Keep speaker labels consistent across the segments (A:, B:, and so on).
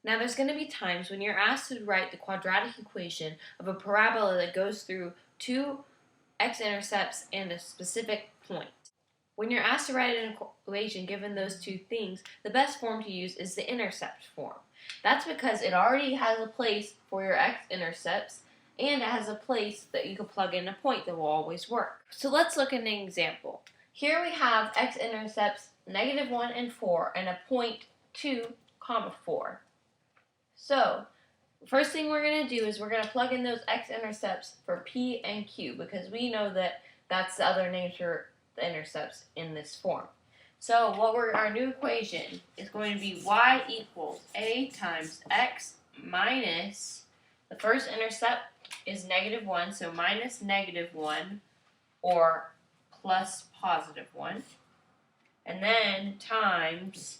A: Now there's going to be times when you're asked to write the quadratic equation of a parabola that goes through two x-intercepts and a specific point. When you're asked to write an equation given those two things, the best form to use is the intercept form. That's because it already has a place for your x-intercepts and it has a place that you can plug in a point that will always work. So let's look at an example. Here we have x-intercepts -1 and 4 and a point 2, 4. So, first thing we're going to do is we're going to plug in those x-intercepts for P and Q because we know that that's the other name for the intercepts in this form. So our new equation is going to be y equals a times x minus, the first intercept is -1, so minus -1 or plus +1. And then times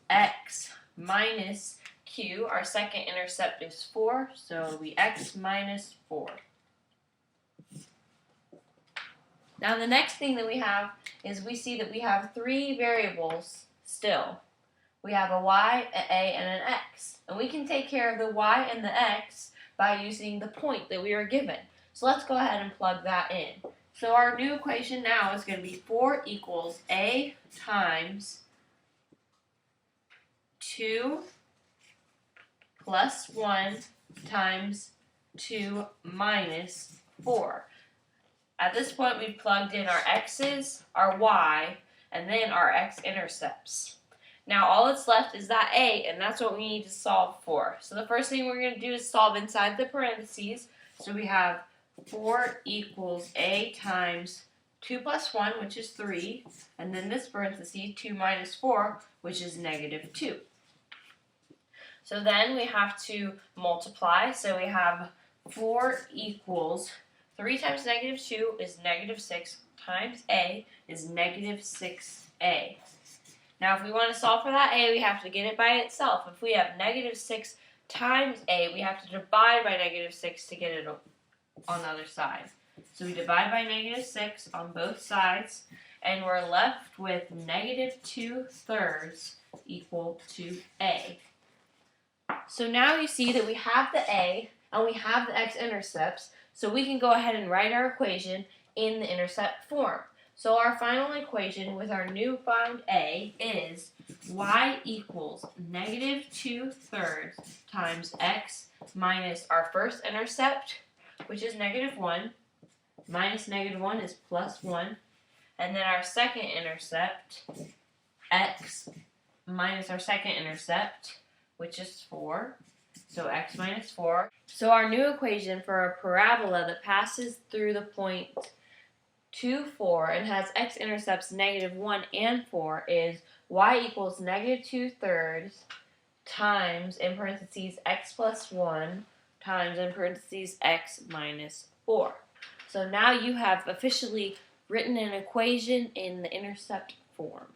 A: x minus q, our second intercept is 4, so it'll be x minus 4. Now the next thing that we have is we see that we have three variables still. We have a y, an a, and an x. And we can take care of the y and the x by using the point that we were given. So let's go ahead and plug that in. So our new equation now is going to be 4 equals a times 2 plus 1 times 2 minus 4. At this point, we've plugged in our x's, our y, and then our x-intercepts. Now, all that's left is that a, and that's what we need to solve for. So the first thing we're going to do is solve inside the parentheses. So we have 4 equals a times 2 plus 1, which is 3, and then this parenthesis, 2 minus 4, which is -2. So then we have to multiply. So we have 4 equals 3 times -2 is -6 times a is -6a. Now if we want to solve for that a, we have to get it by itself. If we have -6 times a, we have to divide by -6 to get it on the other side. So we divide by -6 on both sides, and we're left with -2/3 equal to a. So now you see that we have the a and we have the x-intercepts, so we can go ahead and write our equation in the intercept form. So our final equation with our new found a is y equals -2/3 times x minus our first intercept, which is -1, minus -1 is +1, and then our second intercept, x minus our second intercept, which is 4, so x minus 4. So our new equation for a parabola that passes through the point 2, 4 and has x-intercepts -1 and 4 is y equals -2/3 times, in parentheses, x plus 1 times, in parentheses, x minus 4. So now you have officially written an equation in the intercept form.